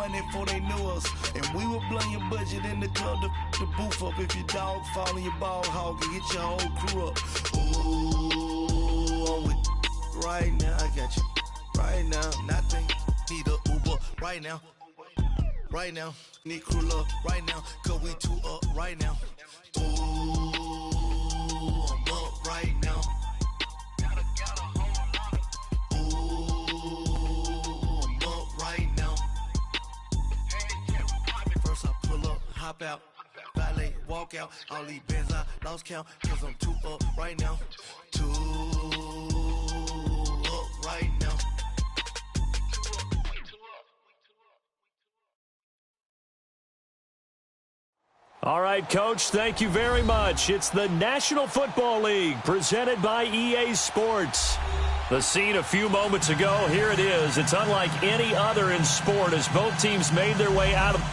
money before they knew us. And we would blow your budget in the club to the booth up. If your dog fall in your ball hog and get your whole crew up. Ooh, I'm with right now. I got you right now. Nothing. Need a Uber right now. Right now. Need crew up right now. Cause we two up right now. Ooh, I'm up right now. Hop out, valet, walk out, all these bands I lost count, cause I'm too up right now, too up right now. All right, Coach, thank you very much. It's the National Football League presented by EA Sports. The scene a few moments ago, here it is. It's unlike any other in sport as both teams made their way out of...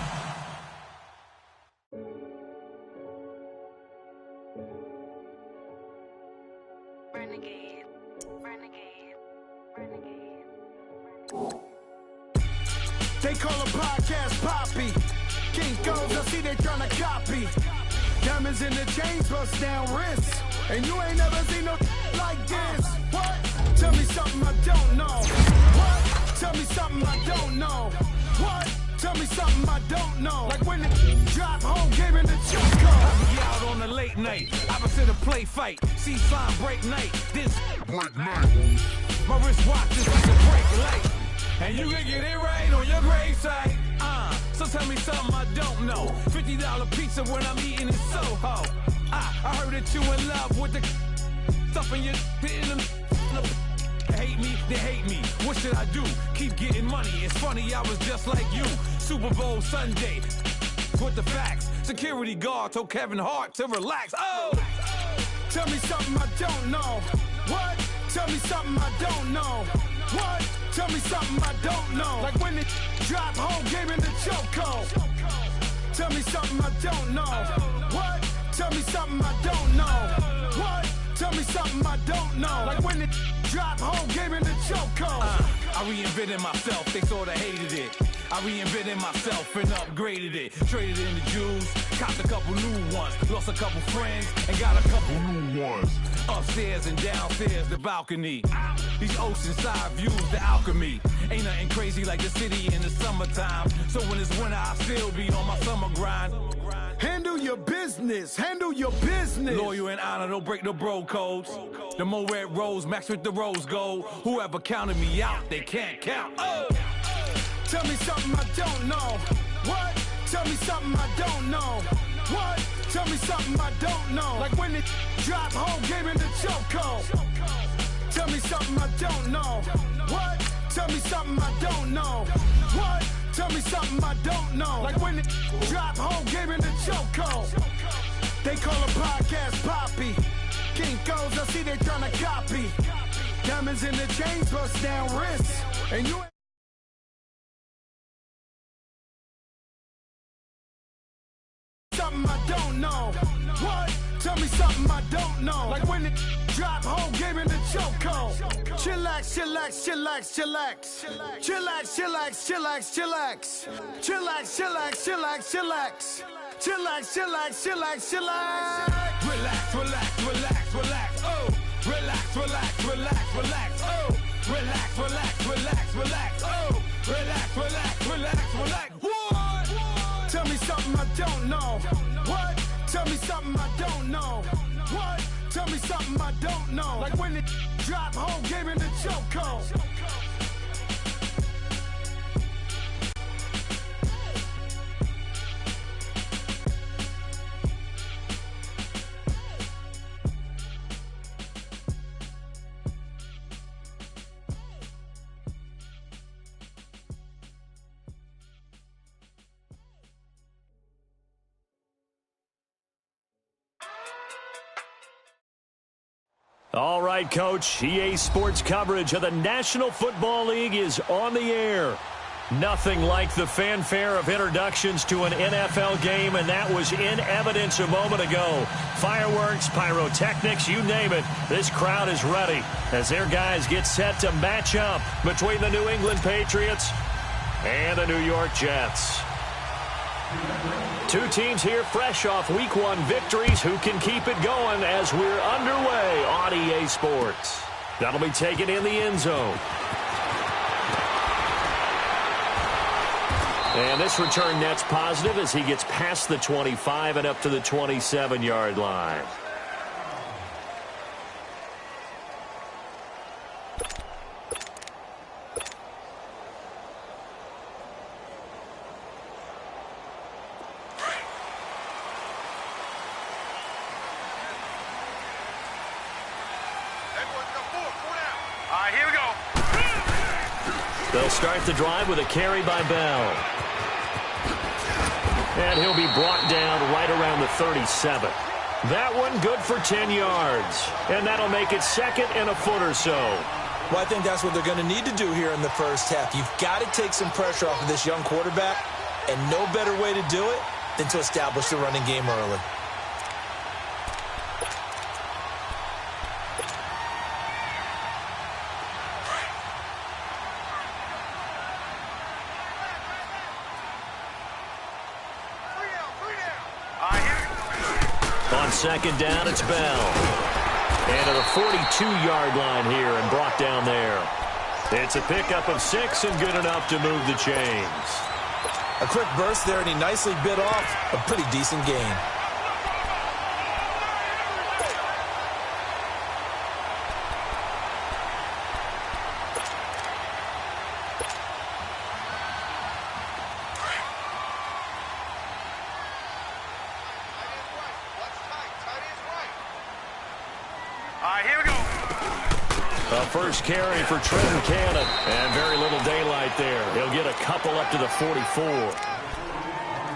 They call a podcast Poppy. King goes, I see they tryna copy. Diamonds in the chains, bust down wrists. And you ain't never seen no like this. What? Tell me something I don't know. What? Tell me something I don't know. What? Tell me something I don't know. Like when the drop home, gave in the choco. I be out on the late night, opposite a play fight. See slime break night, this break night. My wristwatch is like a break light. And you can get it right on your gravesite. So tell me something I don't know. $50 pizza when I'm eating in Soho. I heard that you in love with the stuff in your hate me, they hate me. What should I do? Keep getting money. It's funny, I was just like you. Super Bowl Sunday with the facts. Security guard told Kevin Hart to relax. Oh! Tell me something I don't know. What? Tell me something I don't know. What? Tell me something I don't know. Like when the drop home, gave in the choco. Tell me something I don't know. What? Tell me something I don't know. What? Tell me something I don't know. Like when the drop home, gave in the choco. I reinvented myself, they sorta hated it. I reinvented myself and upgraded it. Traded in the Jews, copped a couple new ones. Lost a couple friends and got a couple new ones. Upstairs and downstairs, the balcony. These oceanside views, the alchemy. Ain't nothing crazy like the city in the summertime. So when it's winter, I still be on my summer grind. Handle your business, handle your business. Loyal and honor, don't break the bro codes. The more red rose, max with the rose gold. Whoever counted me out, they can't count. Oh! Tell me something I don't know. What? Tell me something I don't know. What? Tell me something I don't know. Like when the drop home, gave in the choco. Tell me something I don't know. What? Tell me something I don't know. What? Tell me something I don't know. Like when the drop home, gave in the choco. They call a podcast Poppy. King goes, I see they tryna copy. Diamonds in the chains, bust down wrists. And you something I don't know. What? Tell me something I don't know. Like when the drop home, gave in the choco. Chillax, chillax, chillax, chillax. Chillax, chillax, chillax, chillax. Chillax, chillax, chillax, chillax. Chillax, chillax, chillax, chillax. Relax, relax, relax, relax. Oh, relax, relax, relax, relax. Oh, relax, relax, relax, relax. Oh, relax, relax, relax, relax. What? Tell me something I don't know. What? Tell me something I don't know. What? Tell me something I don't know. Like when the drop home, gave in the choco. All right, Coach, EA Sports coverage of the National Football League is on the air. Nothing like the fanfare of introductions to an NFL game, and that was in evidence a moment ago. Fireworks, pyrotechnics, you name it. This crowd is ready as their guys get set to match up between the New England Patriots and the New York Jets. Two teams here fresh off Week 1 victories. Who can keep it going as we're underway on EA Sports? That'll be taken in the end zone. And this return net's positive as he gets past the 25 and up to the 27-yard line. Here we go. They'll start the drive with a carry by Bell. And he'll be brought down right around the 37. That one good for 10 yards. And that'll make it second and a foot or so. Well, I think that's what they're going to need to do here in the first half. You've got to take some pressure off of this young quarterback, and no better way to do it than to establish the running game early. On second down, it's Bell. And to the 42-yard line here and brought down there. It's a pickup of 6 and good enough to move the chains. A quick burst there, and he nicely bit off a pretty decent gain. Here we go. A first carry for Trenton Cannon. And very little daylight there. He'll get a couple up to the 44.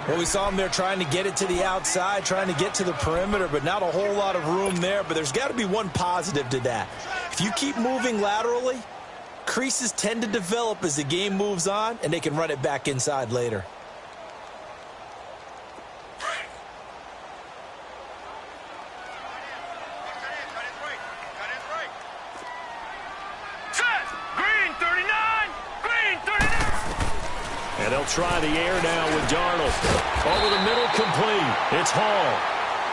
Well, we saw him there trying to get it to the outside, trying to get to the perimeter, but not a whole lot of room there. But there's got to be one positive to that. If you keep moving laterally, creases tend to develop as the game moves on, and they can run it back inside later. And they'll try the air now with Darnold. Over the middle, complete. It's Hall.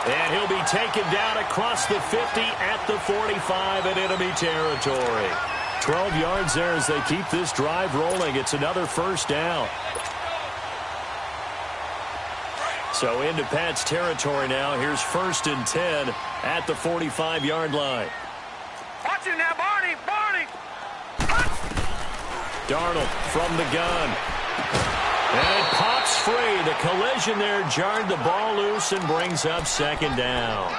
And he'll be taken down across the 50 at the 45 in enemy territory. 12 yards there as they keep this drive rolling. It's another first down. So into Pat's territory now. Here's 1st and 10 at the 45-yard line. Watch him now, Barney. Barney. Darnold from the gun. And it pops free. The collision there jarred the ball loose and brings up second down.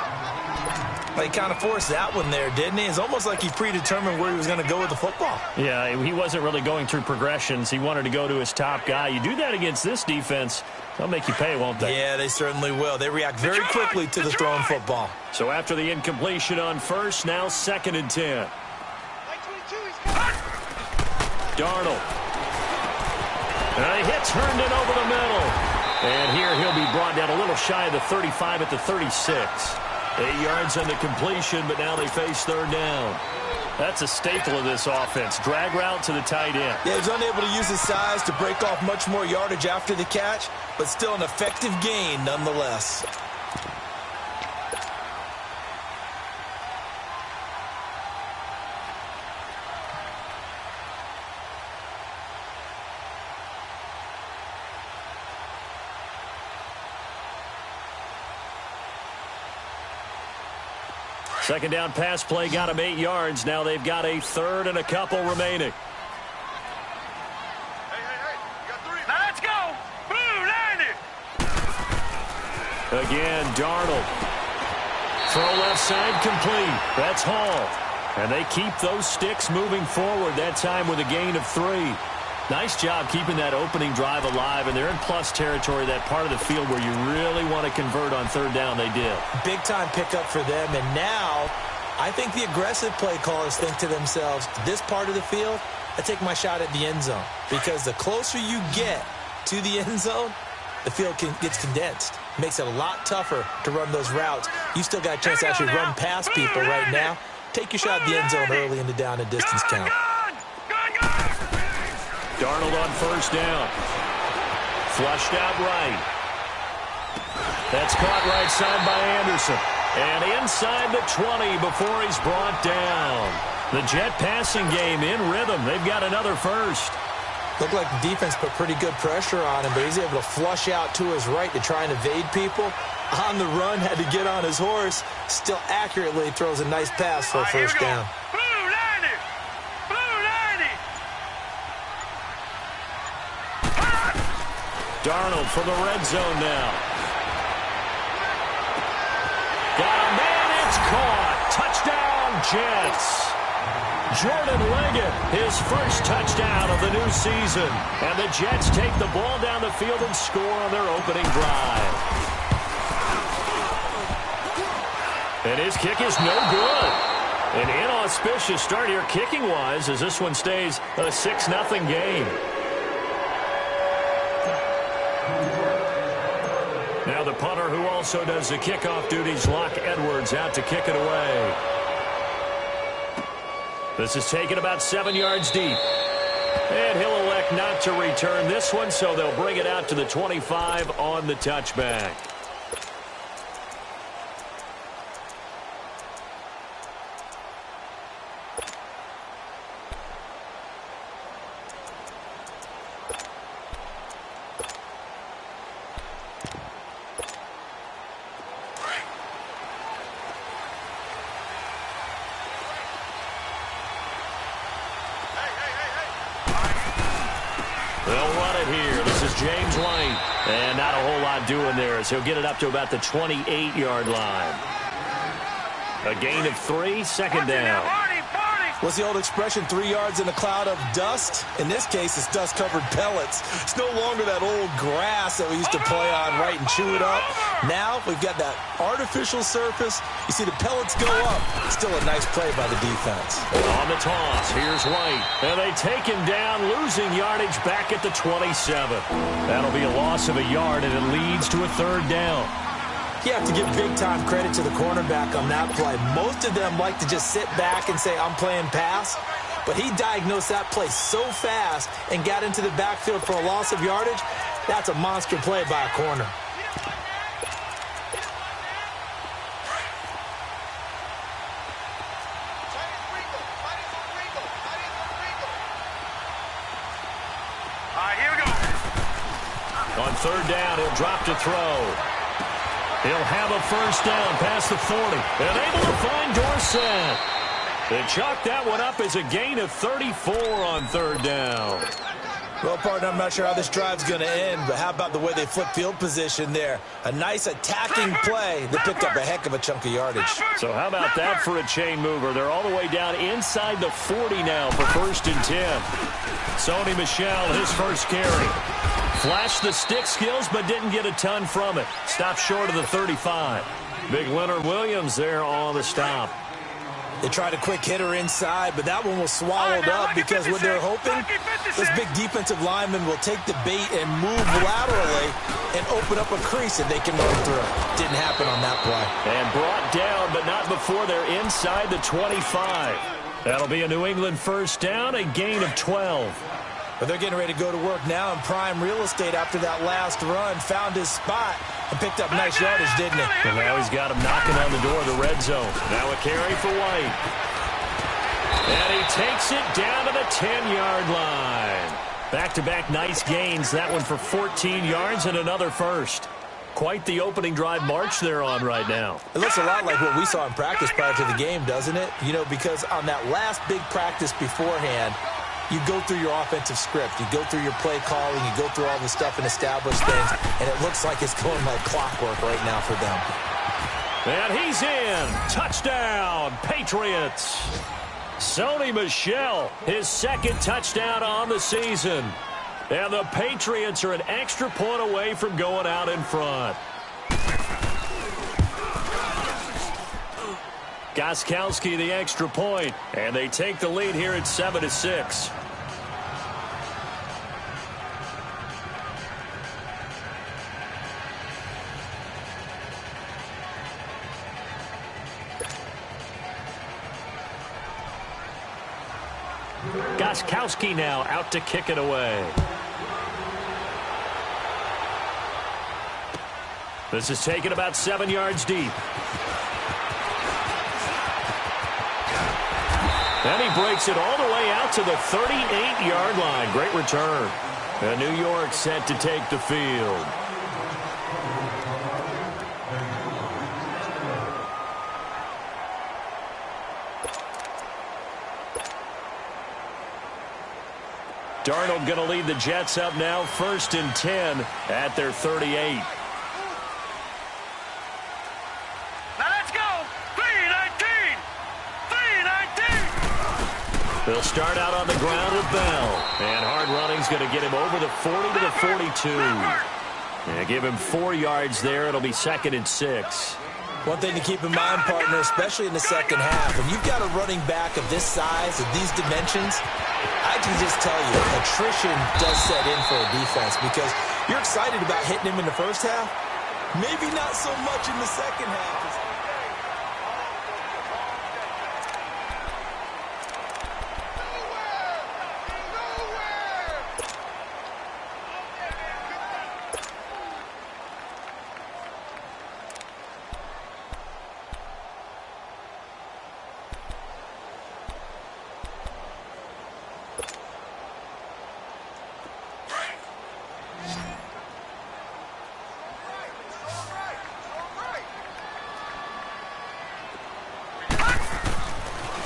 Well, he kind of forced that one there, didn't he? It's almost like he predetermined where he was going to go with the football. Yeah, he wasn't really going through progressions. He wanted to go to his top guy. You do that against this defense, they'll make you pay, won't they? Yeah, they certainly will. They react very quickly to the thrown football. So after the incompletion on first, now 2nd and 10. Darnold. And he hits Herndon over the middle. And here he'll be brought down a little shy of the 35 at the 36. 8 yards on the completion, but now they face 3rd down. That's a staple of this offense. Drag route to the tight end. Yeah, he's unable to use his size to break off much more yardage after the catch, but still an effective gain nonetheless. Second down pass play got him 8 yards. Now they've got a 3rd and a couple remaining. Hey, you got 3. Now let's go. Boom, 90. Again, Darnold. Throw left side complete. That's Hall. And they keep those sticks moving forward, that time with a gain of 3. Nice job keeping that opening drive alive, and they're in plus territory, that part of the field where you really want to convert on 3rd down. They did. Big-time pickup for them, and now I think the aggressive play callers think to themselves, this part of the field, I take my shot at the end zone, because the closer you get to the end zone, the field gets condensed. Makes it a lot tougher to run those routes. You still got a chance to actually run past people right now. Take your shot at the end zone early in the down and distance count. Darnold on first down. Flushed out right. That's caught right side by Anderson. And inside the 20 before he's brought down. The Jet passing game in rhythm. They've got another first. Looked like the defense put pretty good pressure on him, but he's able to flush out to his right to try and evade people. On the run, had to get on his horse. Still accurately throws a nice pass for a first down. Darnold from the red zone now. Got a man, it's caught. Touchdown, Jets. Jordan Leggett, his first touchdown of the new season. And the Jets take the ball down the field and score on their opening drive. And his kick is no good. An inauspicious start here kicking-wise as this one stays a 6-0 game. Now the punter who also does the kickoff duties, Locke Edwards, out to kick it away. This is taken about 7 yards deep. And he'll elect not to return this one, so they'll bring it out to the 25 on the touchback. Doing there as he'll get it up to about the 28-yard line. A gain of 3, second down. What's the old expression, 3 yards in a cloud of dust? In this case, it's dust-covered pellets. It's no longer that old grass that we used to play on, right, and chew it up. Now we've got that artificial surface. You see the pellets go up. Still a nice play by the defense. On the toss, here's White. And they take him down, losing yardage back at the 27. That'll be a loss of a yard, and it leads to a third down. You have to give big-time credit to the cornerback on that play. Most of them like to just sit back and say, I'm playing pass. But he diagnosed that play so fast and got into the backfield for a loss of yardage. That's a monster play by a corner. Here we go. On third down, he'll drop to throw. He'll have a first down past the 40. And able to find Dorsett. They chalk that one up as a gain of 34 on third down. Well, partner, I'm not sure how this drive's going to end, but how about the way they flip field position there? A nice attacking play that picked up a heck of a chunk of yardage. So how about that for a chain mover? They're all the way down inside the 40 now for first and 10. Sony Michel, his first carry. Flashed the stick skills, but didn't get a ton from it. Stopped short of the 35. Big Leonard Williams there on the stop. They tried a quick hitter inside, but that one was swallowed up because what they're hoping, this big defensive lineman will take the bait and move laterally and open up a crease that they can run through. Didn't happen on that play. And brought down, but not before they're inside the 25. That'll be a New England first down, a gain of 12. But they're getting ready to go to work now in prime real estate after that last run. Found his spot and picked up nice yardage, didn't he? And now he's got him knocking on the door of the red zone. Now a carry for White. And he takes it down to the 10-yard line. Back-to-back nice gains. That one for 14 yards and another first. Quite the opening drive march they're on right now. It looks a lot like what we saw in practice prior to the game, doesn't it? You know, because on that last big practice beforehand, you go through your offensive script. You go through your play calling. You go through all the stuff and establish things. And it looks like it's going like clockwork right now for them. And he's in. Touchdown, Patriots. Sony Michel, his second touchdown on the season. And the Patriots are an extra point away from going out in front. Gostkowski the extra point, and they take the lead here at 7-6. Gostkowski now out to kick it away. This is taken about 7 yards deep. And he breaks it all the way out to the 38-yard line. Great return. And New York set to take the field. Darnold going to lead the Jets up now, 1st and 10 at their 38. They'll start out on the ground with Bell. And hard running's going to get him over the 40 to the 42. And give him 4 yards there. It'll be 2nd and 6. One thing to keep in mind, partner, especially in the second half, when you've got a running back of this size, of these dimensions, I can just tell you, attrition does set in for a defense because you're excited about hitting him in the first half. Maybe not so much in the second half.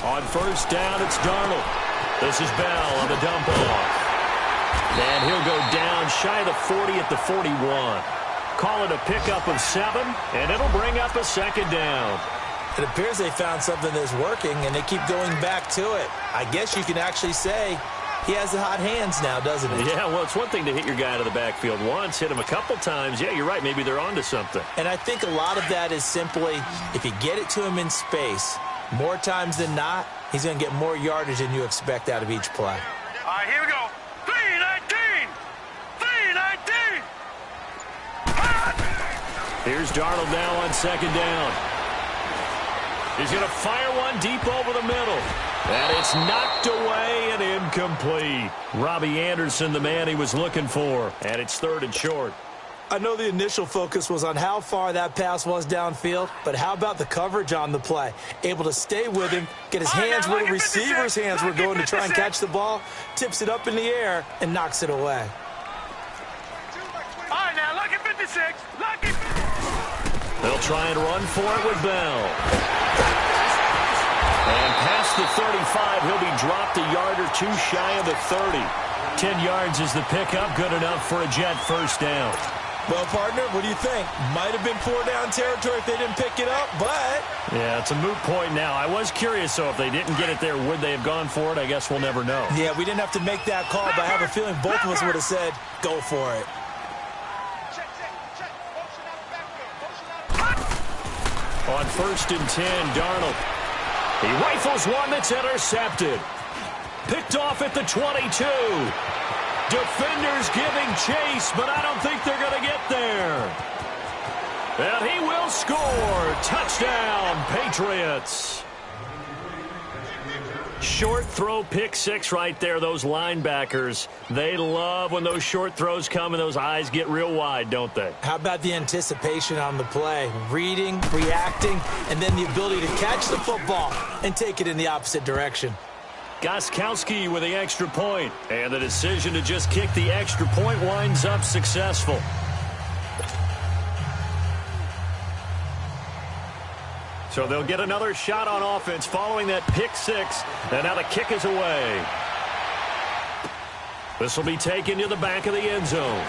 On 1st down, it's Darnold. This is Bell on the dump off. And he'll go down shy of the 40 at the 41. Call it a pickup of 7, and it'll bring up a 2nd down. It appears they found something that's working, and they keep going back to it. I guess you can actually say he has the hot hands now, doesn't he? Yeah, well, it's one thing to hit your guy out of the backfield once, hit him a couple times. Yeah, you're right. Maybe they're onto something. And I think a lot of that is simply if you get it to him in space, more times than not, he's going to get more yardage than you expect out of each play. All right, here we go. 3-19. 3-19. Here's Darnold now on 2nd down. He's going to fire one deep over the middle. And it's knocked away and incomplete. Robbie Anderson, the man he was looking for. And it's 3rd and short. I know the initial focus was on how far that pass was downfield, but how about the coverage on the play? Able to stay with him, get his hands where the receiver's hands were going to try and catch the ball, tips it up in the air, and knocks it away. All right, now, lucky 56. Lucky 56. They'll try and run for it with Bell. And past the 35, he'll be dropped a yard or 2 shy of the 30. 10 yards is the pickup, good enough for a Jet 1st down. Well, partner, what do you think? Might have been 4-down territory if they didn't pick it up, but... Yeah, it's a moot point now. I was curious, though, if they didn't get it there, would they have gone for it? I guess we'll never know. Yeah, we didn't have to make that call, but I have a feeling both of us would have said, go for it. On 1st and 10, Darnold. He rifles one that's intercepted. Picked off at the 22. Defenders giving chase, but I don't think they're going to get there. And he will score. Touchdown, Patriots. Short throw, pick 6 right there. Those linebackers, they love when those short throws come and those eyes get real wide, don't they? How about the anticipation on the play? Reading, reacting, and then the ability to catch the football and take it in the opposite direction. Gostkowski with the extra point, and the decision to just kick the extra point winds up successful. So they'll get another shot on offense following that pick 6, and now the kick is away. This will be taken to the back of the end zone.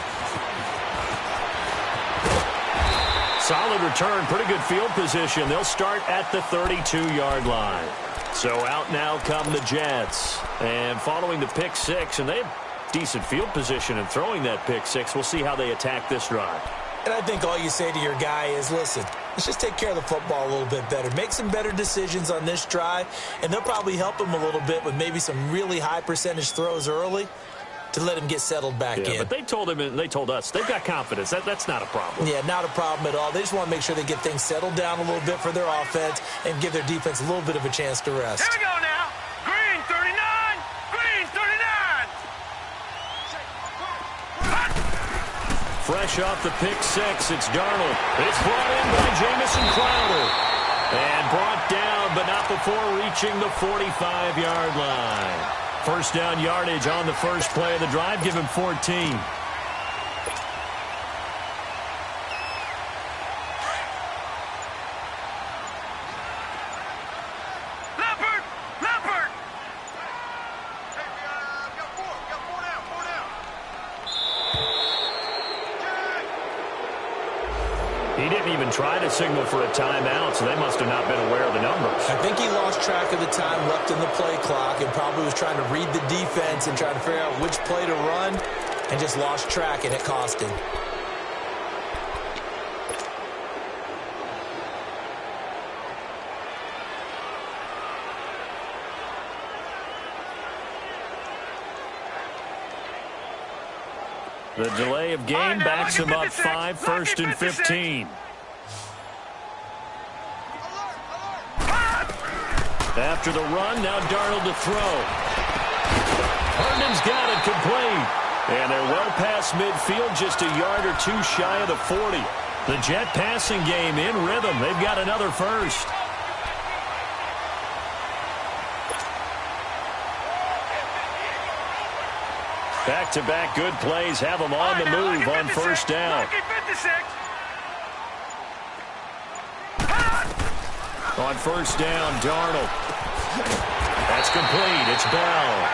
Solid return, pretty good field position. They'll start at the 32-yard line. So out now come the Jets. And following the pick 6, and they have decent field position in throwing that pick 6. We'll see how they attack this drive. And I think all you say to your guy is, listen, let's just take care of the football a little bit better. Make some better decisions on this drive, and they'll probably help him a little bit with maybe some really high percentage throws early to let him get settled back in. But they told him and they told us they've got confidence. That's not a problem. Yeah, not a problem at all. They just want to make sure they get things settled down a little bit for their offense and give their defense a little bit of a chance to rest. Here we go now. Green 39. Green 39. fresh off the pick six. It's Darnold. It's brought in by Jamison Crowder. And brought down, but not before reaching the 45-yard line. First down yardage on the first play of the drive. Give him 14. He didn't even try to signal for a timeout, so they must have not been aware of the numbers. I think he lost track of the time left in the play clock and probably was trying to read the defense and try to figure out which play to run and just lost track, and it cost him. The delay of game backs him up 5, 1st and 15. After the run, now Darnold to throw. Herndon's got it complete. And they're well past midfield, just a yard or two shy of the 40. The Jet passing game in rhythm. They've got another first. Back-to-back good plays have them on the move on first down. On first down, Darnold. That's complete. It's Bell.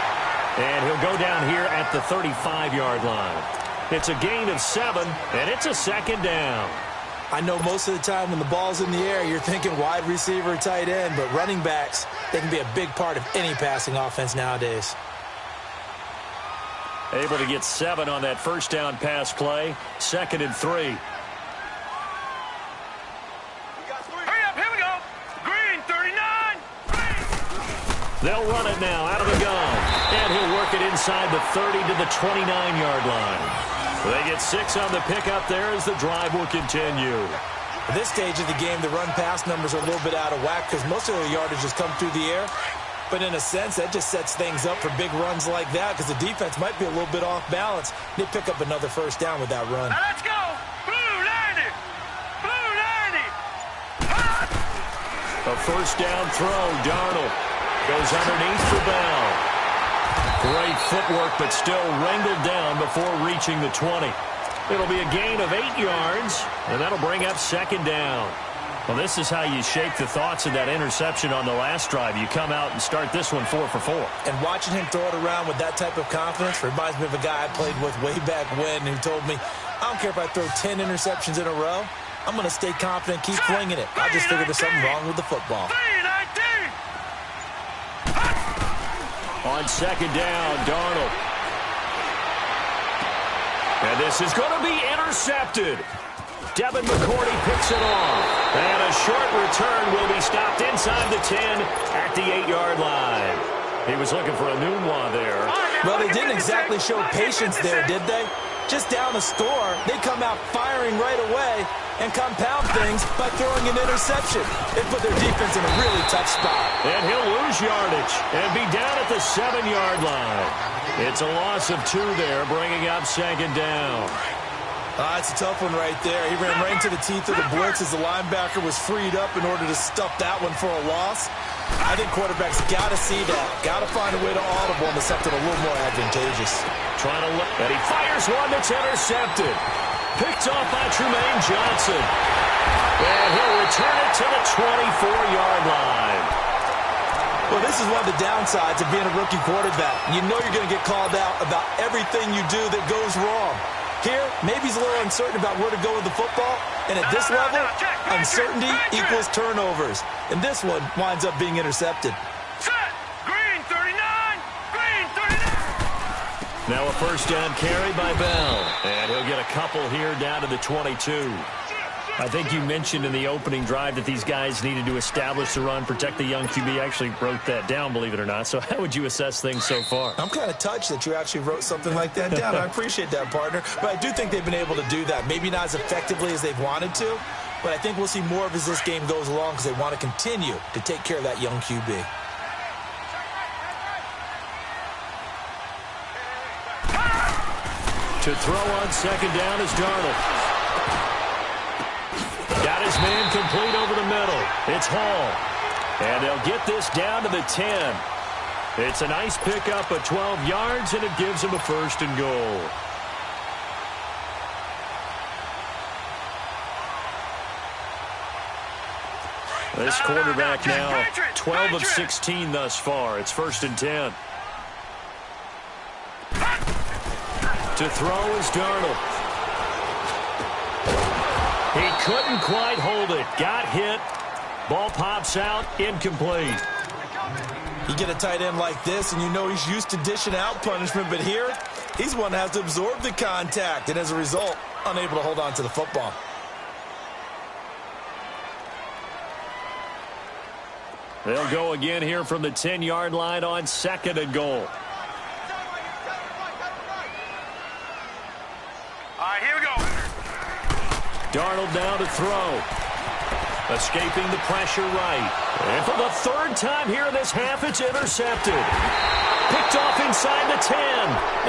And he'll go down here at the 35-yard line. It's a gain of 7, and it's a second down. I know most of the time when the ball's in the air, you're thinking wide receiver, tight end, but running backs, they can be a big part of any passing offense nowadays. Able to get 7 on that first down pass play. 2nd and 3. Hurry up, here we go. Green, 39. They'll run it now out of the gun. And he'll work it inside the 30 to the 29-yard line. They get 6 on the pickup there as the drive will continue. At this stage of the game, the run-pass numbers are a little bit out of whack because most of the yardage has come through the air. But in a sense, that just sets things up for big runs like that because the defense might be a little bit off balance. They pick up another first down with that run. Now let's go. Blue 90. Blue 90. A first down throw. Darnold goes underneath for Bell. Great footwork, but still wrangled down before reaching the 20. It'll be a gain of 8 yards, and that'll bring up second down. Well, this is how you shake the thoughts of that interception on the last drive. You come out and start this one 4 for 4. And watching him throw it around with that type of confidence reminds me of a guy I played with way back when who told me, I don't care if I throw 10 interceptions in a row. I'm going to stay confident, keep flinging it. I just figured there's something wrong with the football. On second down, Darnold. And this is going to be intercepted. Devin McCourty picks it off. And a short return will be stopped inside the 10 at the 8-yard line. He was looking for a Nunwa there. Well, they didn't exactly show patience there, did they? Just down a score, they come out firing right away and compound things by throwing an interception. It put their defense in a really tough spot. And he'll lose yardage and be down at the 7-yard line. It's a loss of 2 there, bringing up second down. It's a tough one right there. He ran right into the teeth of the blitz as the linebacker was freed up in order to stuff that one for a loss. I think quarterbacks got to see that. Got to find a way to audible into something a little more advantageous. Trying to look, and he fires one that's intercepted. Picked off by Trumaine Johnson. And he'll return it to the 24-yard line. Well, this is one of the downsides of being a rookie quarterback. You know you're going to get called out about everything you do that goes wrong. Here, maybe he's a little uncertain about where to go with the football. And at this level, uncertainty equals turnovers. And this one winds up being intercepted. Set. Green 39. Green 39. Now a first down carry by Bell. And he'll get a couple here down to the 22. I think you mentioned in the opening drive that these guys needed to establish the run, protect the young QB. I actually wrote that down, believe it or not. So how would you assess things so far? I'm kind of touched that you actually wrote something like that down. I appreciate that, partner. But I do think they've been able to do that. Maybe not as effectively as they've wanted to, but I think we'll see more of as this game goes along because they want to continue to take care of that young QB. To throw on second down is Darnold. Got his man complete over the middle. It's Hall. And they'll get this down to the 10. It's a nice pickup of 12 yards, and it gives him a 1st and goal. This quarterback now 12 of 16 thus far. It's 1st and 10. To throw is Darnold. He couldn't quite hold it. Got hit. Ball pops out. Incomplete. You get a tight end like this, and you know he's used to dishing out punishment, but here, he's one that has to absorb the contact, and as a result, unable to hold on to the football. They'll go again here from the 10-yard line on 2nd and goal. All right, here we go. Darnold now to throw. Escaping the pressure right. And for the 3rd time here in this half, it's intercepted. Picked off inside the 10.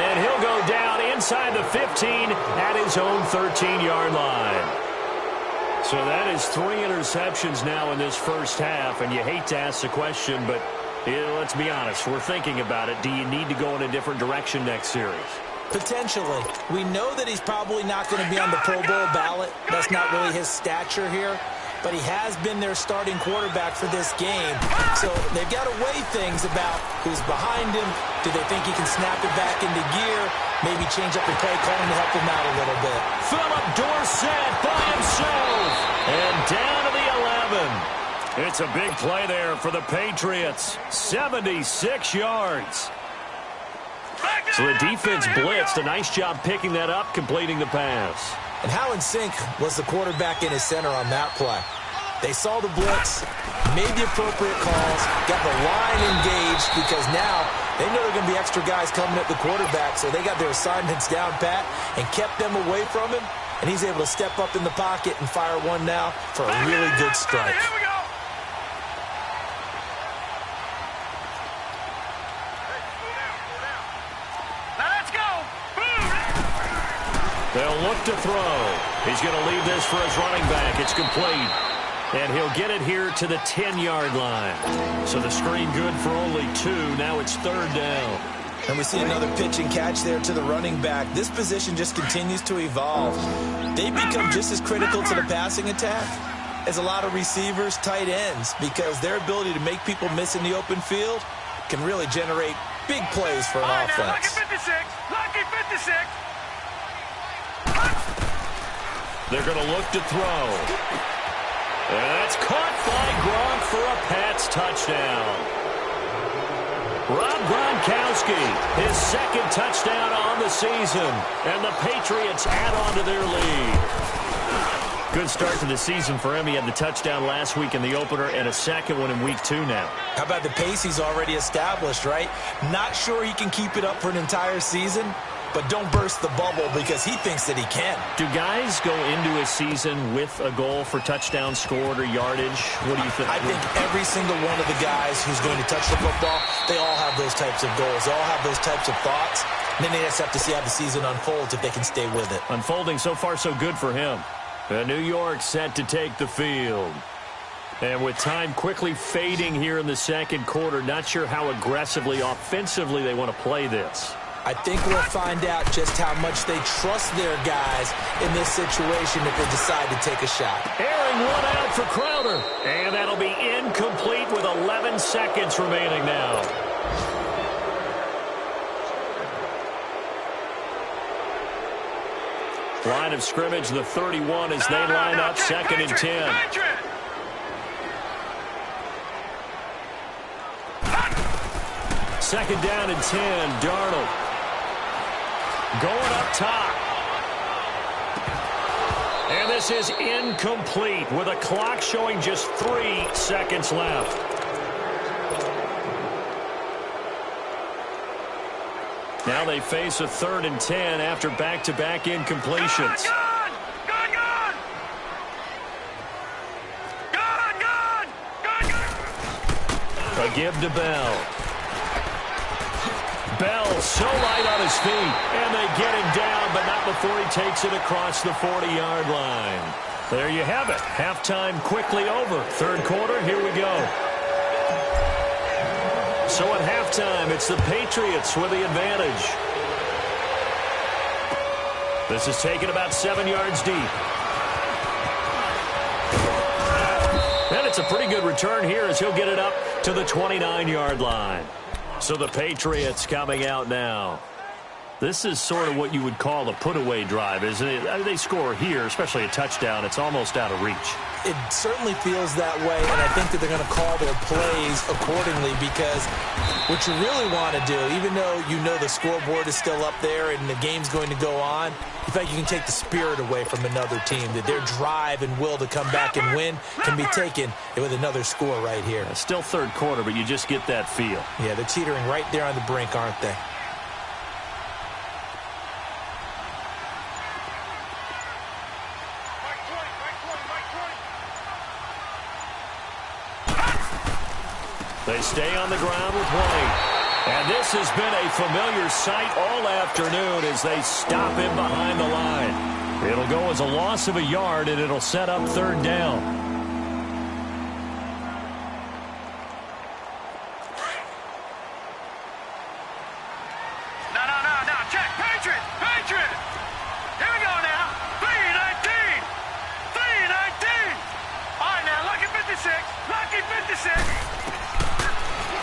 And he'll go down inside the 15 at his own 13-yard line. So that is 3 interceptions now in this first half. And you hate to ask the question, but let's be honest. We're thinking about it. Do you need to go in a different direction next series? Potentially. We know that he's probably not going to be on the Pro Bowl ballot. That's not really his stature here. But he has been their starting quarterback for this game. So they've got to weigh things about who's behind him. Do they think he can snap it back into gear? Maybe change up the play calling to help him out a little bit. Philip Dorsett by himself. And down to the 11. It's a big play there for the Patriots. 76 yards. So the defense blitzed. A nice job picking that up, completing the pass. And how in sync was the quarterback in his center on that play? They saw the blitz, made the appropriate calls, got the line engaged because now they know there are going to be extra guys coming at the quarterback, so they got their assignments down pat and kept them away from him, and he's able to step up in the pocket and fire one now for a really good strike. Here we go. Now let's go. They'll look to throw. He's going to leave this for his running back. It's complete. And he'll get it here to the 10-yard line. So the screen good for only 2. Now it's 3rd down. And we see another pitch and catch there to the running back. This position just continues to evolve. They become just as critical to the passing attack as a lot of receivers, tight ends, because their ability to make people miss in the open field can really generate big plays for an offense. Lucky 56. Lucky 56. They're going to look to throw. And that's caught by Gronk for a Pats touchdown. Rob Gronkowski, his 2nd touchdown on the season. And the Patriots add on to their lead. Good start to the season for him. He had the touchdown last week in the opener and a 2nd one in week 2 now. How about the pace he's already established, right? Not sure he can keep it up for an entire season, but don't burst the bubble because he thinks that he can. Do guys go into a season with a goal for touchdowns scored or yardage? What do you think? I think every single one of the guys who's going to touch the football, they all have those types of goals. They all have those types of thoughts. And then they just have to see how the season unfolds if they can stay with it. Unfolding so far so good for him. New York set to take the field. And with time quickly fading here in the 2nd quarter, not sure how aggressively, offensively they want to play this. I think we'll find out just how much they trust their guys in this situation if they decide to take a shot. Airing one out for Crowder. And that'll be incomplete with 11 seconds remaining now. Line of scrimmage, the 31 as they line up 2nd and 10. 2nd down and 10, Darnold. Going up top. And this is incomplete with a clock showing just 3 seconds left. Now they face a 3rd and 10 after back-to-back incompletions. A give to Bell. Bell so light on his feet, and they get him down, but not before he takes it across the 40-yard line. There you have it. Halftime quickly over. Third quarter, here we go. So at halftime, it's the Patriots with the advantage. This is taken about 7 yards deep. And it's a pretty good return here as he'll get it up to the 29-yard line. So the Patriots coming out now. This is sort of what you would call a put-away drive, isn't it? They score here, especially a touchdown. It's almost out of reach. It certainly feels that way, and I think that they're going to call their plays accordingly because what you really want to do, even though you know the scoreboard is still up there and the game's going to go on, in fact, you can take the spirit away from another team, that their drive and will to come back and win can be taken with another score right here. It's still third quarter, but you just get that feel. Yeah, they're teetering right there on the brink, aren't they? They stay on the ground with White. And this has been a familiar sight all afternoon as they stop him behind the line. It'll go as a loss of a yard, and it'll set up third down. No. Check. Patriot. Here we go now. 3-19. All right, now, lucky 56.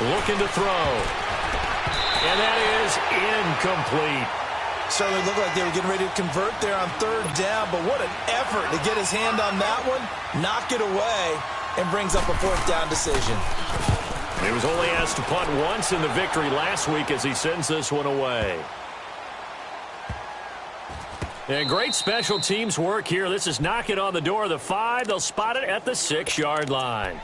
Looking to throw. And that is incomplete. Certainly looked like they were getting ready to convert there on third down, but what an effort to get his hand on that one, knock it away, and brings up a fourth down decision. He was only asked to punt once in the victory last week as he sends this one away. And great special teams work here. This is knock it on the door of the 5. They'll spot it at the 6-yard line.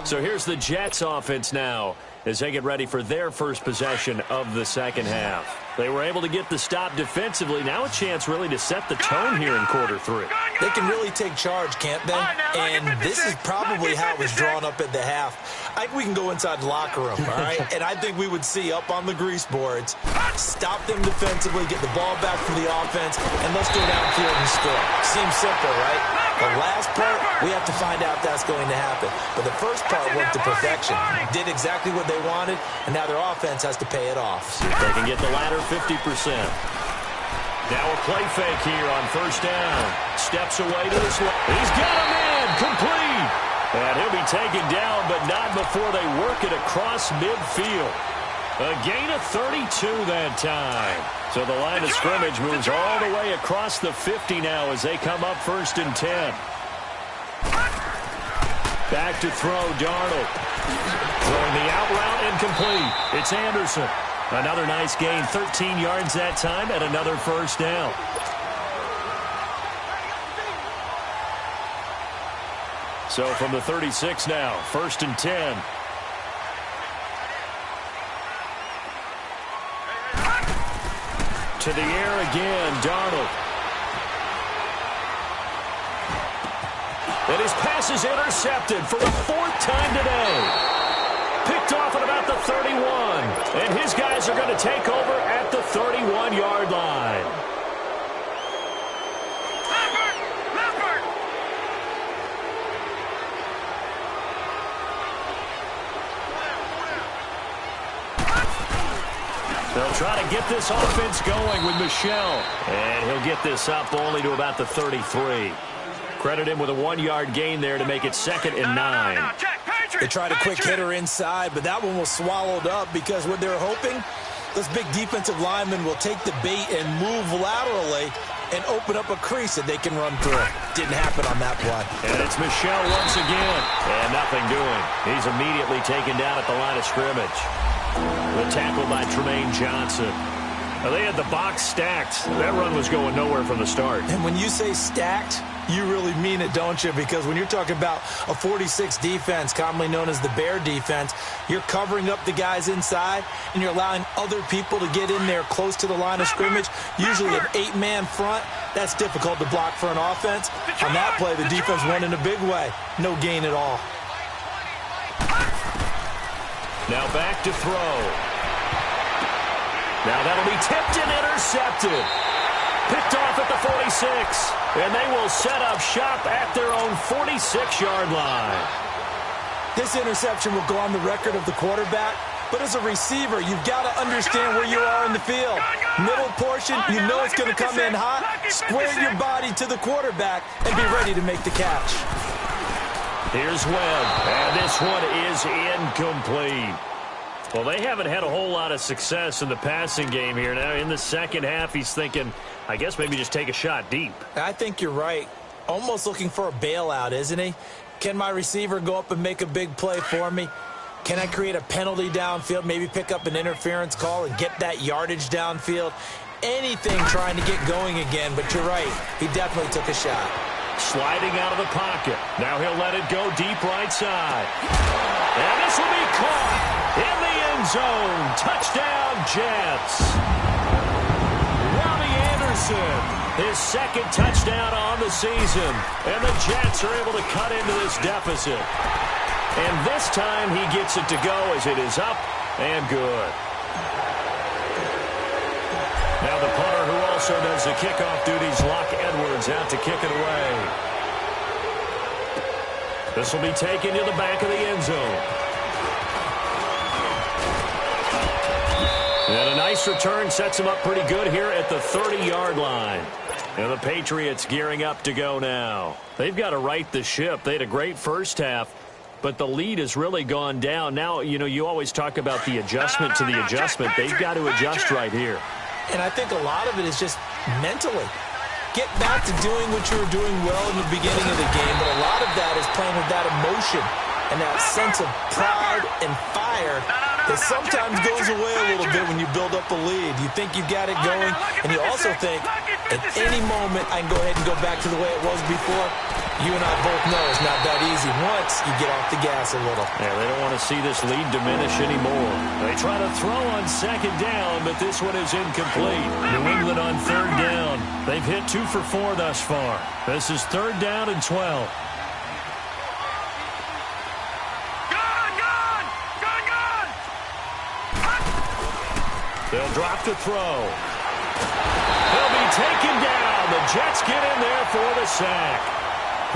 So here's the Jets offense now as they get ready for their first possession of the second half. They were able to get the stop defensively. Now a chance really to set the tone here in quarter 3. They can really take charge, can't they? And this is probably how it was drawn up at the half. I think we can go inside the locker room, all right? And I think we would see up on the grease boards, stop them defensively, get the ball back from the offense, and let's go downfield and score. Seems simple, right? The last part, we have to find out if that's going to happen. But the first part worked to perfection. Did exactly what they wanted, and now their offense has to pay it off. See if they can get the latter 50%. Now a play fake here on first down. Steps away to the slot. He's got a man complete. And he'll be taken down, but not before they work it across midfield. A gain of 32 that time. So the line of scrimmage moves all the way across the 50 now as they come up 1st and 10. Back to throw, Darnold. Throwing the out route incomplete. It's Anderson. Another nice gain, 13 yards that time, and another first down. So from the 36 now, 1st and 10. To the air again, Darnold. And his pass is intercepted for the 4th time today. Picked off at about the 31. And his guys are going to take over at the 31-yard line. Leopard! They'll try to get this offense going with Michel. And he'll get this up only to about the 33. Credit him with a 1-yard gain there to make it 2nd and 9. They tried a quick hitter inside, but that one was swallowed up because what they're hoping, this big defensive lineman will take the bait and move laterally and open up a crease that they can run through. Didn't happen on that play. And it's Michel once again. And nothing doing. He's immediately taken down at the line of scrimmage. The tackle by Tremaine Johnson. Now, they had the box stacked. That run was going nowhere from the start. And when you say stacked, you really mean it, don't you? Because when you're talking about a 46 defense, commonly known as the Bear defense, you're covering up the guys inside, and you're allowing other people to get in there close to the line of scrimmage, usually an 8-man front. That's difficult to block for an offense. On that play, the defense won in a big way. No gain at all. Now back to throw. Now that'll be tipped and intercepted. Picked off at the 46. And they will set up shop at their own 46-yard line. This interception will go on the record of the quarterback. But as a receiver, you've got to understand where you are in the field. Middle portion, you know it's going to come in hot. Square your body to the quarterback and be ready to make the catch. Here's Webb, and this one is incomplete. Well, they haven't had a whole lot of success in the passing game here. Now, in the second half, he's thinking, I guess maybe just take a shot deep. I think you're right. Almost looking for a bailout, isn't he? Can my receiver go up and make a big play for me? Can I create a penalty downfield, maybe pick up an interference call and get that yardage downfield? Anything trying to get going again, but you're right. He definitely took a shot. Sliding out of the pocket. Now he'll let it go deep right side. And this will be caught in the end zone. Touchdown, Jets. Robbie Anderson, his second touchdown on the season. And the Jets are able to cut into this deficit. And this time he gets it to go as it is up and good. Now the punter who also does the kickoff duties, Locke Edwards, out to kick it away. This will be taken to the back of the end zone. And a nice return sets him up pretty good here at the 30-yard line. And the Patriots gearing up to go now. They've got to right the ship. They had a great first half, but the lead has really gone down. Now, you know, you always talk about the adjustment to the adjustment. They've got to adjust right here. And I think a lot of it is just mentally. Get back to doing what you were doing well in the beginning of the game, but a lot of that is playing with that emotion and that sense of pride and fire that sometimes goes away a little bit when you build up a lead. You think you've got it going, and you also think at any moment I can go ahead and go back to the way it was before. You and I both know it's not that easy once you get off the gas a little. Yeah, they don't want to see this lead diminish anymore. They try to throw on second down, but this one is incomplete. New England on third down. They've hit 2 for 4 thus far. This is third down and 12. They'll drop to throw. He'll be taken down. The Jets get in there for the sack.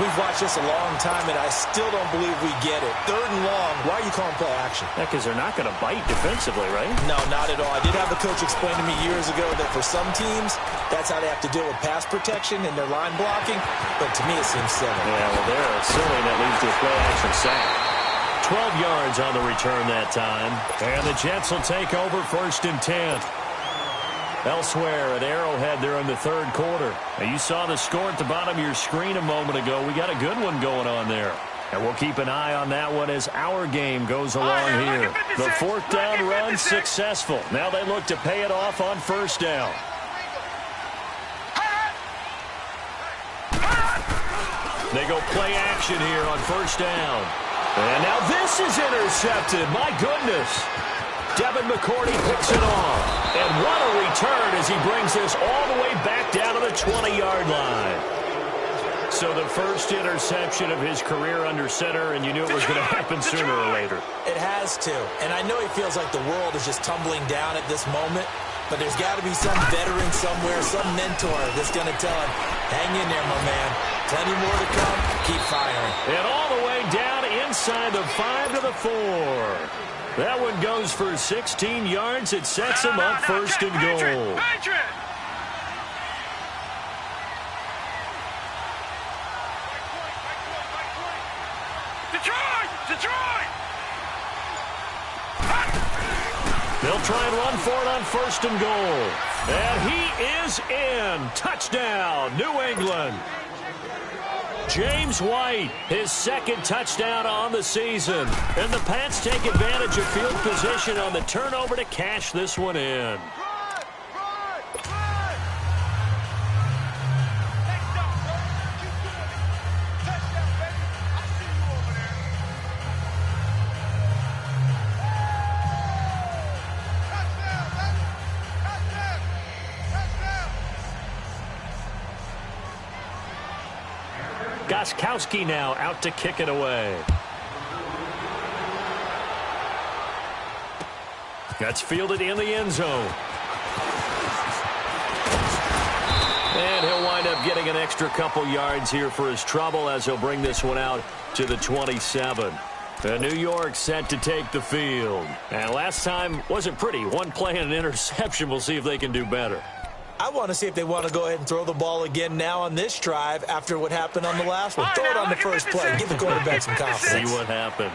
We've watched this a long time, and I still don't believe we get it. Third and long. Why are you calling play action? Yeah, because they're not going to bite defensively, right? No, not at all. I did have a coach explain to me years ago that for some teams, that's how they have to deal with pass protection and their line blocking. But to me, it seems silly. Yeah, well, they're silly, and that leads to a play action sack. 12 yards on the return that time. And the Jets will take over first and 10. Elsewhere at Arrowhead, they're in the third quarter. Now, you saw the score at the bottom of your screen a moment ago. We got a good one going on there. And we'll keep an eye on that one as our game goes along here. The fourth down run successful. Now they look to pay it off on first down. They go play action here on first down. And now this is intercepted. My goodness. Devin McCourty picks it off. And what a return as he brings this all the way back down to the 20-yard line. So the first interception of his career under center, and you knew it was going to happen sooner or later. It has to. And I know he feels like the world is just tumbling down at this moment, but there's got to be some veteran somewhere, some mentor that's going to tell him, hang in there, my man. Plenty more to come. Keep firing. And all the way down inside the 5 to the 4. That one goes for 16 yards. It sets him up first and goal. Detroit! They'll try and run for it on first and goal. And he is in. Touchdown, New England. James White, his second touchdown on the season. And the Pats take advantage of field position on the turnover to cash this one in. Gostkowski now out to kick it away. That's fielded in the end zone. And he'll wind up getting an extra couple yards here for his trouble as he'll bring this one out to the 27. New York set to take the field. And last time wasn't pretty. One play and an interception. We'll see if they can do better. I want to see if they want to go ahead and throw the ball again now on this drive after what happened on the last one. Throw it on the first play. Give the quarterback some confidence. See what happens.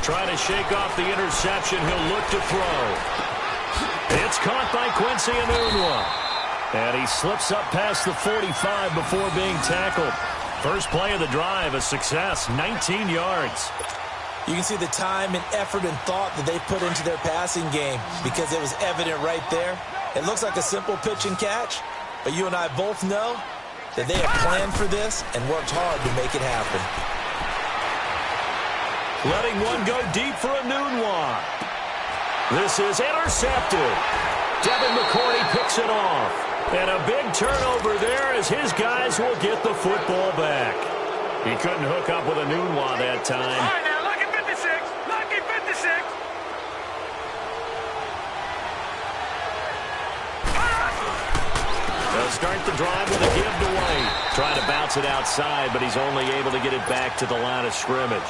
Trying to shake off the interception. He'll look to throw. It's caught by Quincy Enunwa. And he slips up past the 45 before being tackled. First play of the drive, a success, 19 yards. You can see the time and effort and thought that they put into their passing game because it was evident right there. It looks like a simple pitch and catch, but you and I both know that they have planned for this and worked hard to make it happen. Letting one go deep for Enunwa. This is intercepted. Devin McCourty picks it off. And a big turnover there as his guys will get the football back. He couldn't hook up with Enunwa that time. All right, now, lucky 56. Lucky 56. They'll start the drive with a give to White. Trying to bounce it outside, but he's only able to get it back to the line of scrimmage.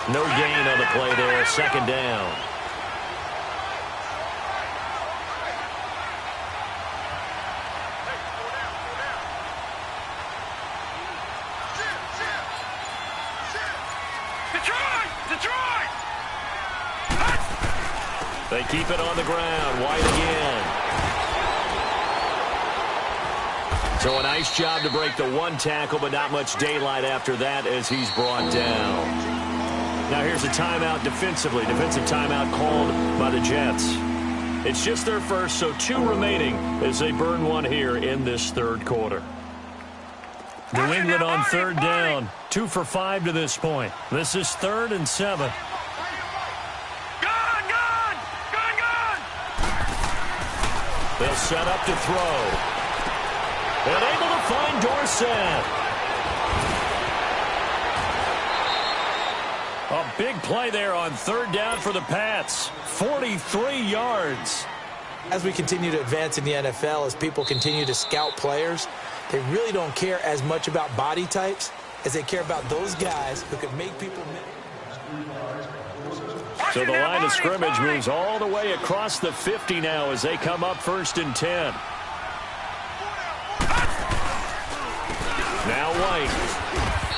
No gain on the play there. Second down. Detroit! They keep it on the ground. White again. So a nice job to break the one tackle, but not much daylight after that as he's brought down. Now here's a timeout defensively. Defensive timeout called by the Jets. It's just their first, so 2 remaining as they burn one here in this third quarter. New England on third down. 2 for 5 to this point. This is 3rd and 7. Gone! They'll set up to throw. And able to find Dorsett. A big play there on third down for the Pats. 43 yards. As we continue to advance in the NFL, as people continue to scout players, they really don't care as much about body types as they care about those guys who can make people miss. So the line of scrimmage moves all the way across the 50 now as they come up 1st and 10. Now White.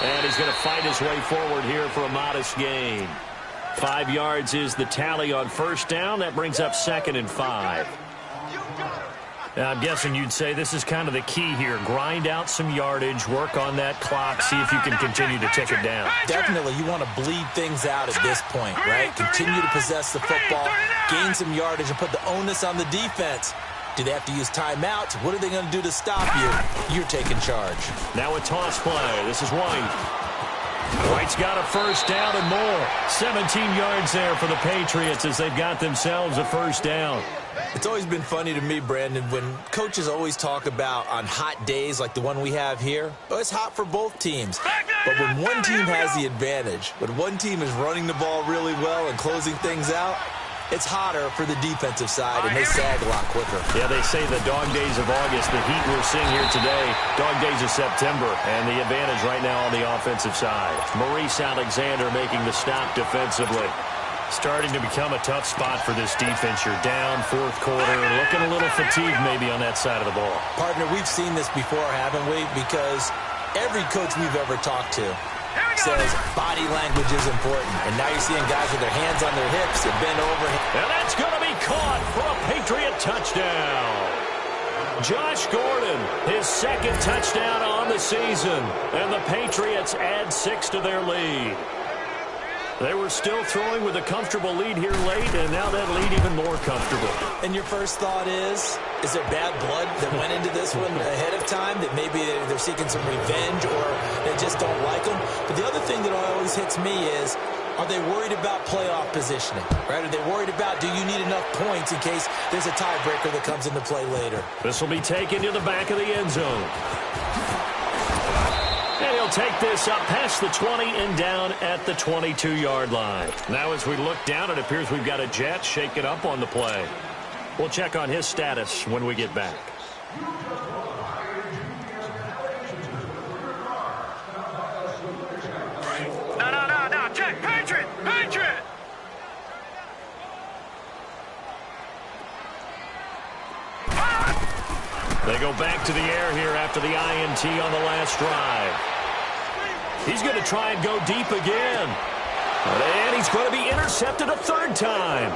And he's going to fight his way forward here for a modest gain. 5 yards is the tally on first down. That brings up 2nd and 5. Now, I'm guessing you'd say this is kind of the key here. Grind out some yardage, work on that clock, see if you can continue to tick it down. Definitely, you want to bleed things out at this point, right? Continue to possess the football, gain some yardage, and put the onus on the defense. Do they have to use timeouts? What are they going to do to stop you? You're taking charge. Now a toss play. This is White. White's got a first down and more. 17 yards there for the Patriots as they've got themselves a first down. It's always been funny to me, Brandon, when coaches always talk about on hot days like the one we have here. Oh, it's hot for both teams. But when one team has the advantage, when one team is running the ball really well and closing things out, it's hotter for the defensive side, and they sag a lot quicker. Yeah, they say the dog days of August, the heat we're seeing here today, dog days of September, and the advantage right now on the offensive side. Maurice Alexander making the stop defensively. Starting to become a tough spot for this defense. You're down 4th quarter, looking a little fatigued maybe on that side of the ball. Partner, we've seen this before, haven't we? Because every coach we've ever talked to says body language is important. And now you're seeing guys with their hands on their hips and bent over. And that's going to be caught for a Patriot touchdown. Josh Gordon, his 2nd touchdown on the season. And the Patriots add 6 to their lead. They were still throwing with a comfortable lead here late, and now that lead even more comfortable. And your first thought is there bad blood that went into this one ahead of time, that maybe they're seeking some revenge or they just don't like them? But the other thing that always hits me is, are they worried about playoff positioning? Right? Are they worried about, do you need enough points in case there's a tiebreaker that comes into play later? This will be taken to the back of the end zone. And he'll take this up past the 20 and down at the 22-yard line. Now as we look down, it appears we've got a Jet shaking up on the play. We'll check on his status when we get back. No, check, Patriot! They go back to the air here after the INT on the last drive. He's going to try and go deep again. And he's going to be intercepted a third time.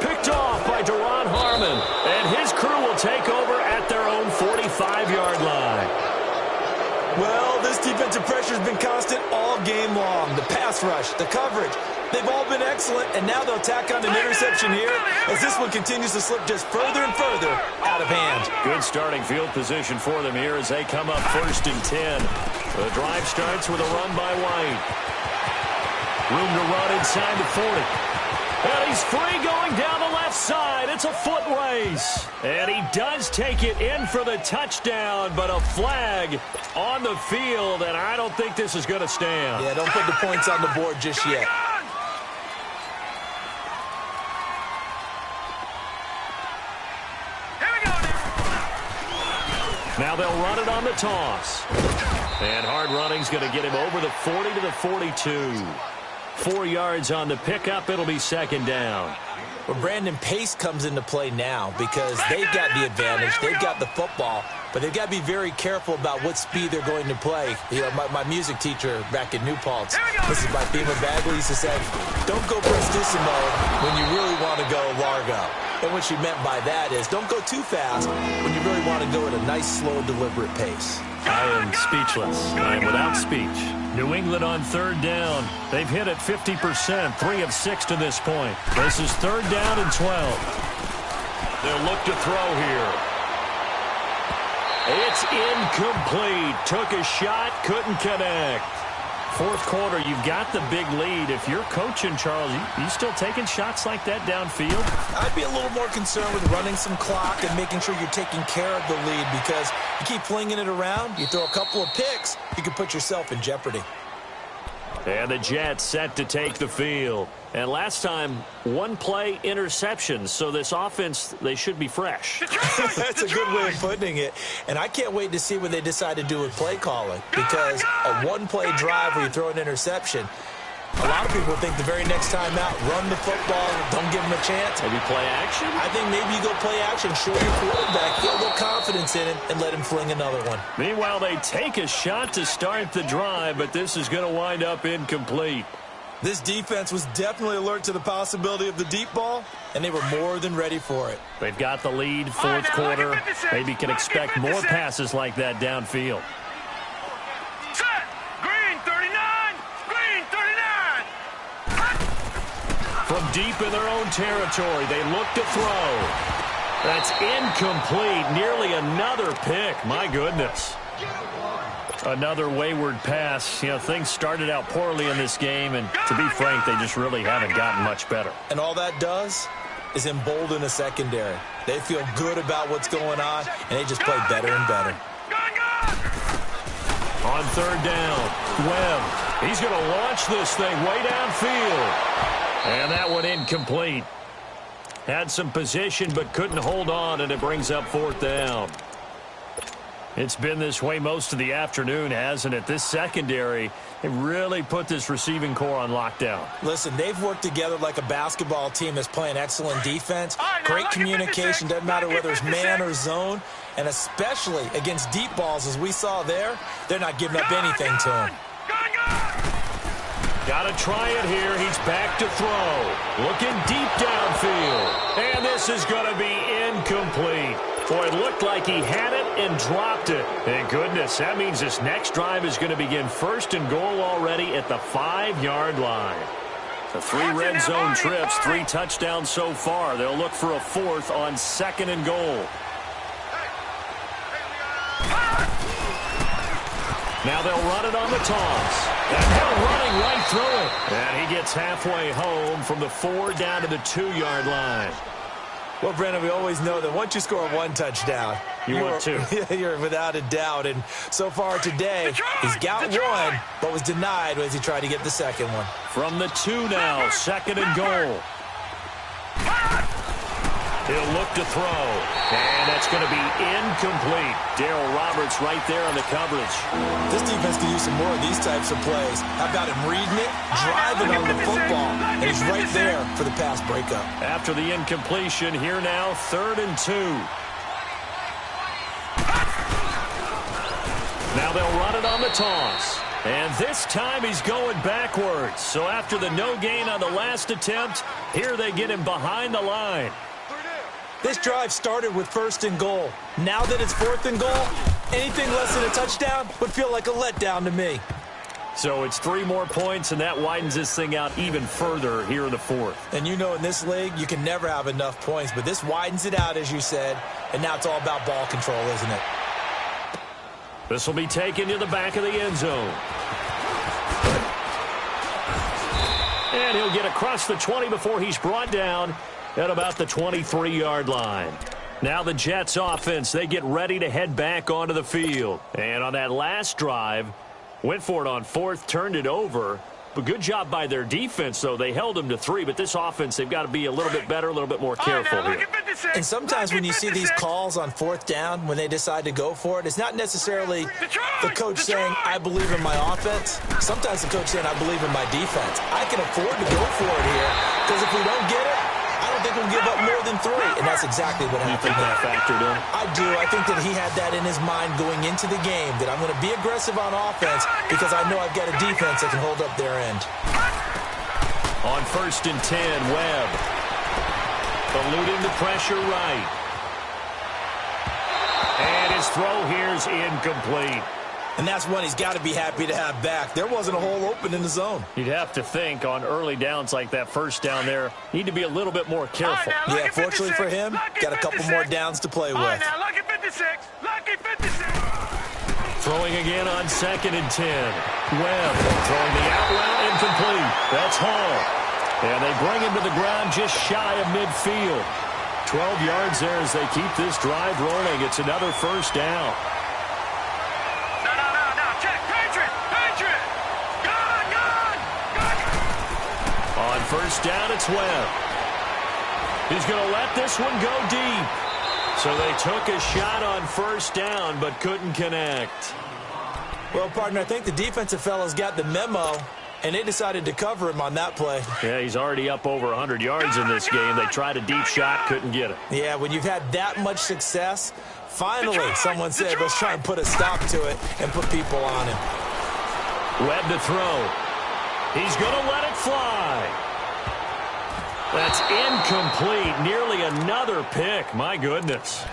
Picked off by Deron Harmon. And his crew will take over at their own 45-yard line. Well, this defensive pressure has been constant all game long. The pass rush, the coverage, they've all been excellent, and now they'll tack on an interception here as this one continues to slip just further and further out of hand. Good starting field position for them here as they come up 1st and 10. The drive starts with a run by White. Room to run inside the 40. And he's free going down the left side. It's a foot race. And he does take it in for the touchdown, but a flag on the field, and I don't think this is going to stand. Yeah, don't put the points on the board just yet. Now they'll run it on the toss. And hard running's going to get him over the 40 to the 42. 4 yards on the pickup. It'll be 2nd down. Well, Brandon, pace comes into play now because they've got the advantage. They've got the football, but they've got to be very careful about what speed they're going to play. You know, my music teacher back in New Paltz, this is my Beamer Bagley, used to say, don't go prestissimo when you really want to go largo. And what she meant by that is don't go too fast when you really want to go at a nice, slow, deliberate pace. I am speechless. I am without speech. New England on 3rd down. They've hit it 50%, 3 of 6 to this point. This is 3rd down and 12. They'll look to throw here. It's incomplete. Took a shot, couldn't connect. 4th quarter, you've got the big lead. If you're coaching, Charles, you still taking shots like that downfield? I'd be a little more concerned with running some clock and making sure you're taking care of the lead because you keep flinging it around, you throw a couple of picks, you can put yourself in jeopardy. And the Jets set to take the field. And last time, 1-play interceptions. So this offense, they should be fresh. That's a good way of putting it. And I can't wait to see what they decide to do with play calling. Because a 1-play drive where you throw an interception, a lot of people think the very next time out, run the football, don't give them a chance. Maybe play action? I think maybe you go play action, show your quarterback, get a little confidence in him, and let him fling another one. Meanwhile, they take a shot to start the drive, but this is going to wind up incomplete. This defense was definitely alert to the possibility of the deep ball, and they were more than ready for it. They've got the lead, 4th quarter. Maybe can expect more passes like that downfield. Set! Green 39! Green 39! From deep in their own territory, they look to throw. That's incomplete. Nearly another pick. My goodness. Another wayward pass. You know, things started out poorly in this game, and to be frank, they just really haven't gotten much better. And all that does is embolden a secondary. They feel good about what's going on, and they just play better and better. On 3rd down, Webb. He's going to launch this thing way downfield. And that one incomplete. Had some position, but couldn't hold on, and it brings up 4th down. It's been this way most of the afternoon, hasn't it? This secondary, they really put this receiving core on lockdown. Listen, they've worked together like a basketball team that's playing excellent defense. Great communication, doesn't matter whether it's man or zone. And especially against deep balls, as we saw there, they're not giving up anything to him. Got to try it here. He's back to throw. Looking deep downfield. And this is going to be incomplete. Boy, it looked like he had it and dropped it. Thank goodness. That means this next drive is going to begin 1st and goal already at the 5-yard line. The 3 red zone trips, 3 touchdowns so far. They'll look for a 4th on 2nd and goal. Now they'll run it on the toss. And they're running right through it. And he gets halfway home from the 4 down to the 2-yard line. Well, Brennan, we always know that once you score 1 touchdown, You want two. You're without a doubt. And so far today, he's got one, but was denied as he tried to get the second one. From the 2 now, 2nd and goal. He'll look to throw, and that's going to be incomplete. Darryl Roberts right there on the coverage. This defense can use some more of these types of plays. How about him reading it, driving on the football, and he's right there for the pass breakup. After the incompletion, here now, 3rd and 2. Now they'll run it on the toss. And this time he's going backwards. So after the no gain on the last attempt, here they get him behind the line. This drive started with 1st and goal. Now that it's 4th and goal, anything less than a touchdown would feel like a letdown to me. So it's 3 more points, and that widens this thing out even further here in the 4th. And you know in this league, you can never have enough points, but this widens it out, as you said, and now it's all about ball control, isn't it? This will be taken to the back of the end zone. And he'll get across the 20 before he's brought down at about the 23-yard line. Now the Jets offense, they get ready to head back onto the field. And on that last drive, went for it on 4th, turned it over. But good job by their defense, though. They held them to 3, but this offense, they've got to be a little bit better, a little bit more careful here. And sometimes when you see these calls on 4th down, when they decide to go for it, it's not necessarily the coach saying, I believe in my offense. Sometimes the coach saying, I believe in my defense. I can afford to go for it here, because if we don't get it, I don't think we'll give up more than 3. And that's exactly what happened. You think that factored in? I do. I think that he had that in his mind going into the game, that I'm going to be aggressive on offense because I know I've got a defense that can hold up their end. On 1st and 10, Webb. Eluding the pressure right. And his throw here's incomplete. And that's one he's got to be happy to have back. There wasn't a hole open in the zone. You'd have to think on early downs like that 1st down there, need to be a little bit more careful. Yeah, fortunately for him, got a couple more downs to play with. Now, lucky 56. Lucky 56. Throwing again on 2nd and 10. Webb throwing the out route incomplete. That's Hall. And they bring him to the ground just shy of midfield. 12 yards there as they keep this drive rolling. It's another 1st down. On 1st down, it's Webb. He's going to let this one go deep. So they took a shot on 1st down, but couldn't connect. Well, partner, I think the defensive fellas got the memo, and they decided to cover him on that play. Yeah, he's already up over 100 yards in this game. They tried a deep shot, couldn't get it. Yeah, when you've had that much success, finally someone said, let's try and put a stop to it and put people on him. Webb to throw. He's going to let it fly. That's incomplete. Nearly another pick. My goodness.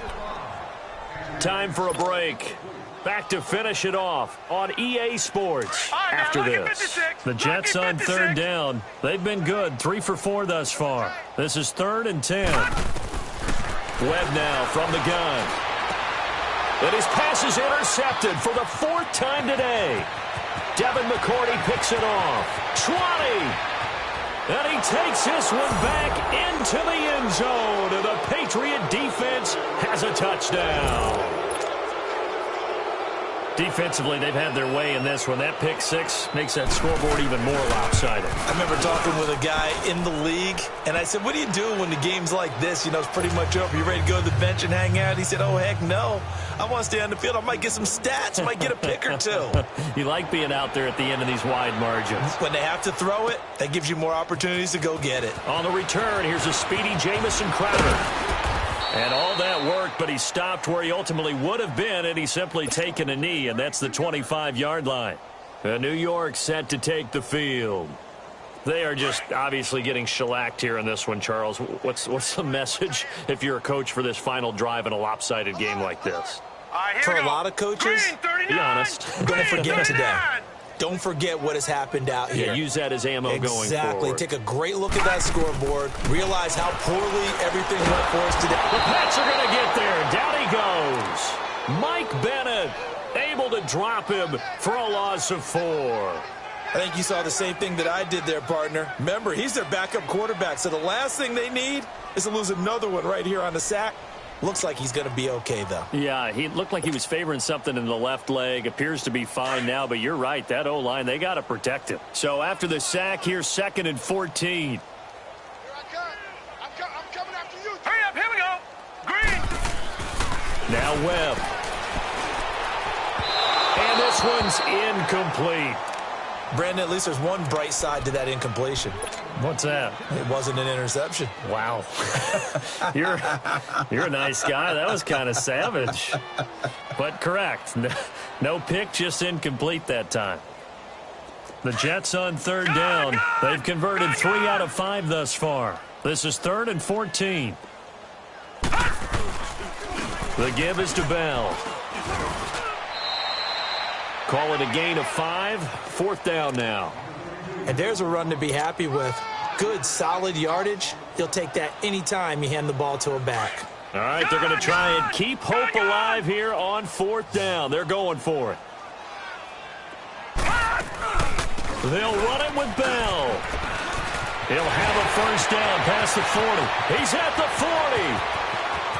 Time for a break. Back to finish it off on EA Sports after this. The Jets on 3rd down. They've been good. 3 for 4 thus far. This is 3rd and 10. Webb now from the gun. And his pass is intercepted for the 4th time today. Devin McCourty picks it off. 20. And he takes this one back into the end zone. And the Patriot defense has a touchdown. Defensively, they've had their way in this one. That pick 6 makes that scoreboard even more lopsided. I remember talking with a guy in the league, and I said, what do you do when the game's like this? You know, it's pretty much over. You ready to go to the bench and hang out? He said, oh, heck no. I want to stay on the field. I might get some stats. I might get a pick or 2. You like being out there at the end of these wide margins. When they have to throw it, that gives you more opportunities to go get it. On the return, here's a speedy Jamison Crowder. And all that worked, but he stopped where he ultimately would have been, and he's simply taken a knee, and that's the 25-yard line. New York set to take the field. They are just obviously getting shellacked here in this one, Charles. What's the message if you're a coach for this final drive in a lopsided game like this? For a lot of coaches, be honest, I'm going to forget today. Don't forget what has happened out here. Yeah, use that as ammo going forward. Exactly. Take a great look at that scoreboard. Realize how poorly everything went for us today. The Pats are going to get there. Down he goes. Mike Bennett able to drop him for a loss of 4. I think you saw the same thing that I did there, partner. Remember, he's their backup quarterback, so the last thing they need is to lose another one right here on the sack. Looks like he's going to be okay, though. Yeah, he looked like he was favoring something in the left leg. Appears to be fine now, but you're right. That O-line, they got to protect him. So after the sack, here's 2nd and 14. Here I come. I'm coming after you. Hurry up, here we go. Green. Now Webb. And this one's incomplete. Brandon, at least there's one bright side to that incompletion. What's that? It wasn't an interception. Wow. You're a nice guy. That was kind of savage. But correct. No pick, just incomplete that time. The Jets on 3rd down. They've converted 3 out of 5 thus far. This is 3rd and 14. The give is to Bell. Call it a gain of 5. 4th down now. And there's a run to be happy with. Good, solid yardage. He'll take that anytime you hand the ball to a back. All right, they're going to try and keep hope alive here on 4th down. They're going for it. They'll run it with Bell. He'll have a 1st down past the 40. He's at the 40.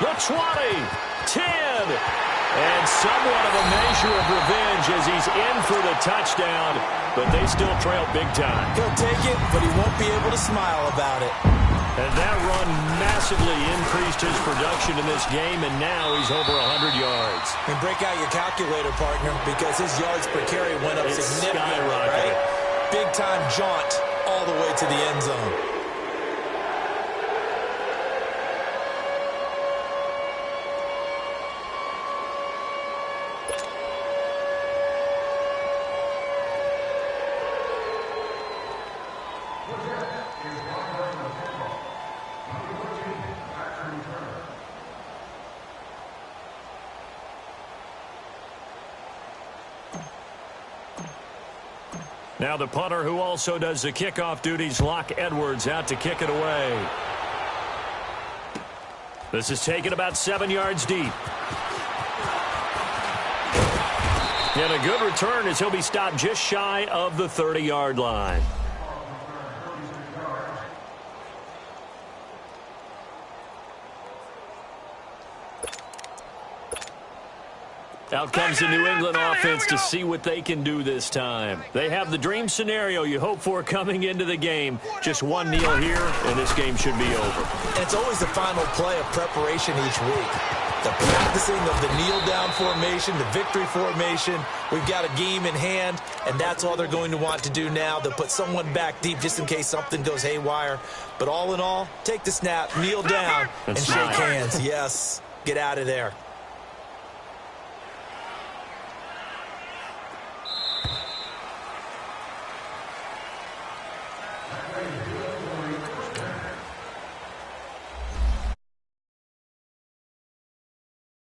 The 20. 10. And somewhat of a measure of revenge as he's in for the touchdown, but they still trail big time. He'll take it, but he won't be able to smile about it. And that run massively increased his production in this game, and now he's over 100 yards. And break out your calculator, partner, because his yards per carry went up significantly, right? Big-time jaunt all the way to the end zone. Now the punter who also does the kickoff duties, Locke Edwards, out to kick it away. This is taken about 7 yards deep. And a good return as he'll be stopped just shy of the 30-yard line. Out comes the New England offense to see what they can do this time. They have the dream scenario you hope for coming into the game. Just one kneel here, and this game should be over. And it's always the final play of preparation each week. The practicing of the kneel-down formation, the victory formation. We've got a game in hand, and that's all they're going to want to do now. They'll put someone back deep just in case something goes haywire. But all in all, take the snap, kneel down, and shake hands. Yes, get out of there.